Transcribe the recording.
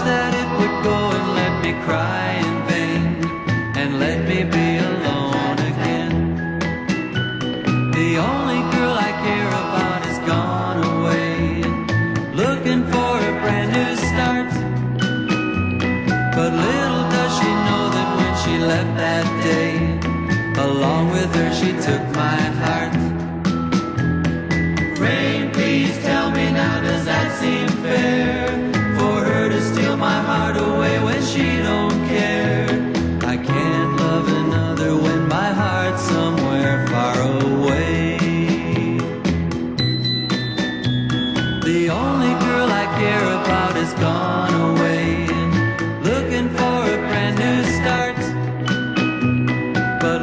that it would go and let me cry in vain, and let me be alone again. The only girl I care about is gone away, looking for a brand new start. But little does she know that when she left that day, along with her she took my heart. Rain, please tell me now, does that seem fair? For her to steal my heart away when she don't care. I can't love another when my heart's somewhere far away. The only girl I care about is gone away, looking for a brand new start. But